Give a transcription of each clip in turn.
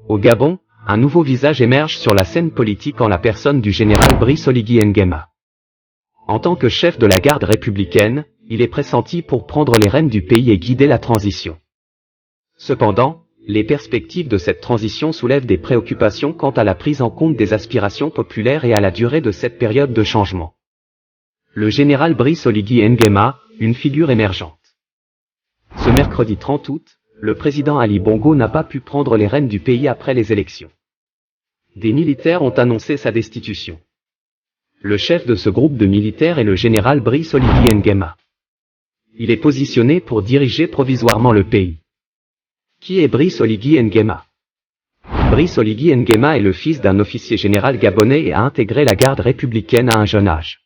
Au Gabon, un nouveau visage émerge sur la scène politique en la personne du général Brice Oligui Nguema. En tant que chef de la garde républicaine, il est pressenti pour prendre les rênes du pays et guider la transition. Cependant, les perspectives de cette transition soulèvent des préoccupations quant à la prise en compte des aspirations populaires et à la durée de cette période de changement. Le général Brice Oligui Nguema, une figure émergente. Ce mercredi 30 août, le président Ali Bongo n'a pas pu prendre les rênes du pays après les élections. Des militaires ont annoncé sa destitution. Le chef de ce groupe de militaires est le général Brice Oligui Nguema. Il est positionné pour diriger provisoirement le pays. Qui est Brice Oligui Nguema? Brice Oligui Nguema est le fils d'un officier général gabonais et a intégré la garde républicaine à un jeune âge.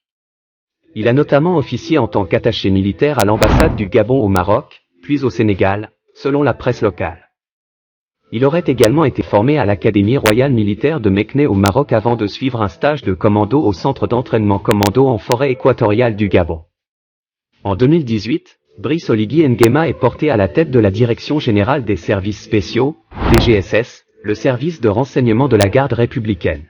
Il a notamment officié en tant qu'attaché militaire à l'ambassade du Gabon au Maroc, puis au Sénégal, selon la presse locale. Il aurait également été formé à l'Académie royale militaire de Meknès au Maroc avant de suivre un stage de commando au centre d'entraînement commando en forêt équatoriale du Gabon. En 2018, Brice Oligui Nguema est porté à la tête de la Direction générale des services spéciaux, DGSS, le service de renseignement de la garde républicaine.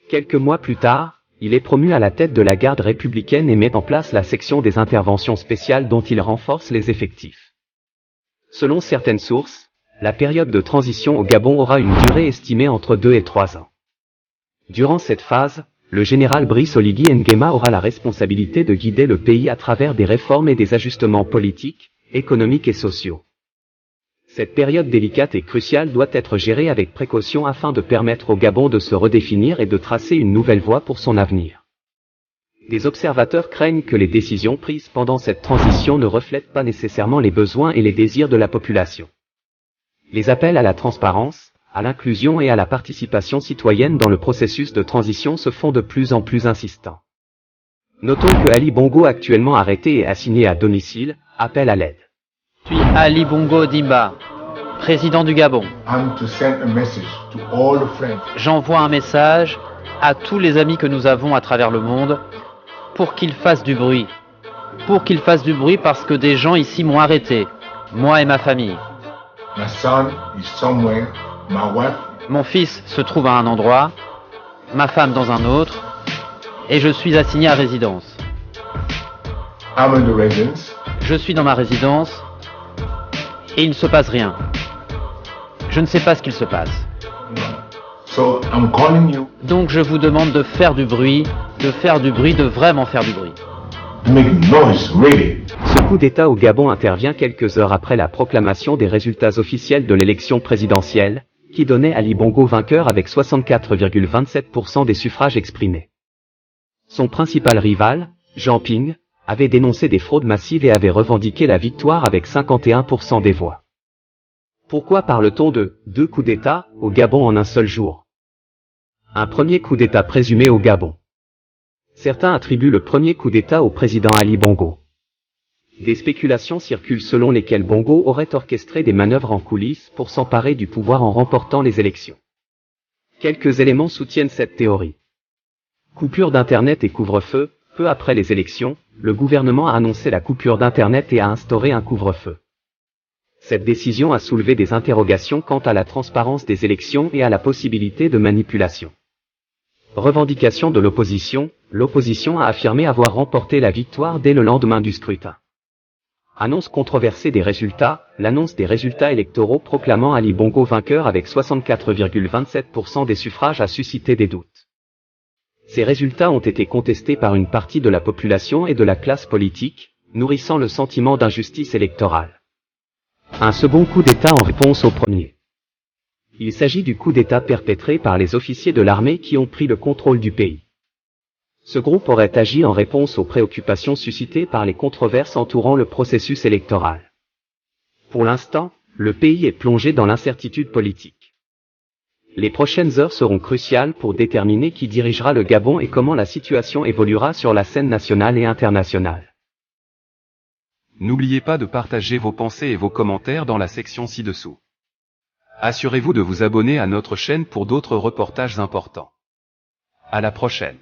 Quelques mois plus tard, il est promu à la tête de la garde républicaine et met en place la section des interventions spéciales dont il renforce les effectifs. Selon certaines sources, la période de transition au Gabon aura une durée estimée entre 2 et 3 ans. Durant cette phase, le général Brice Oligui Nguema aura la responsabilité de guider le pays à travers des réformes et des ajustements politiques, économiques et sociaux. Cette période délicate et cruciale doit être gérée avec précaution afin de permettre au Gabon de se redéfinir et de tracer une nouvelle voie pour son avenir. Des observateurs craignent que les décisions prises pendant cette transition ne reflètent pas nécessairement les besoins et les désirs de la population. Les appels à la transparence, à l'inclusion et à la participation citoyenne dans le processus de transition se font de plus en plus insistants. Notons que Ali Bongo, actuellement arrêté et assigné à domicile, appelle à l'aide. Je suis Ali Bongo Dimba, président du Gabon. J'envoie un message à tous les amis que nous avons à travers le monde pour qu'ils fassent du bruit. Pour qu'ils fassent du bruit parce que des gens ici m'ont arrêté, moi et ma famille. Mon fils se trouve à un endroit, ma femme dans un autre, et je suis assigné à résidence. Je suis dans ma résidence, et il ne se passe rien. Je ne sais pas ce qu'il se passe. Donc je vous demande de faire du bruit, de vraiment faire du bruit. Ce coup d'État au Gabon intervient quelques heures après la proclamation des résultats officiels de l'élection présidentielle, qui donnait Ali Bongo vainqueur avec 64,27% des suffrages exprimés. Son principal rival, Jean Ping, avait dénoncé des fraudes massives et avait revendiqué la victoire avec 51% des voix. Pourquoi parle-t-on de « deux coups d'État » au Gabon en un seul jour? Un premier coup d'État présumé au Gabon. Certains attribuent le premier coup d'État au président Ali Bongo. Des spéculations circulent selon lesquelles Bongo aurait orchestré des manœuvres en coulisses pour s'emparer du pouvoir en remportant les élections. Quelques éléments soutiennent cette théorie. Coupure d'Internet et couvre-feu. Peu après les élections, le gouvernement a annoncé la coupure d'Internet et a instauré un couvre-feu. Cette décision a soulevé des interrogations quant à la transparence des élections et à la possibilité de manipulation. Revendication de l'opposition, l'opposition a affirmé avoir remporté la victoire dès le lendemain du scrutin. Annonce controversée des résultats, l'annonce des résultats électoraux proclamant Ali Bongo vainqueur avec 64,27% des suffrages a suscité des doutes. Ces résultats ont été contestés par une partie de la population et de la classe politique, nourrissant le sentiment d'injustice électorale. Un second coup d'État en réponse au premier. Il s'agit du coup d'État perpétré par les officiers de l'armée qui ont pris le contrôle du pays. Ce groupe aurait agi en réponse aux préoccupations suscitées par les controverses entourant le processus électoral. Pour l'instant, le pays est plongé dans l'incertitude politique. Les prochaines heures seront cruciales pour déterminer qui dirigera le Gabon et comment la situation évoluera sur la scène nationale et internationale. N'oubliez pas de partager vos pensées et vos commentaires dans la section ci-dessous. Assurez-vous de vous abonner à notre chaîne pour d'autres reportages importants. À la prochaine.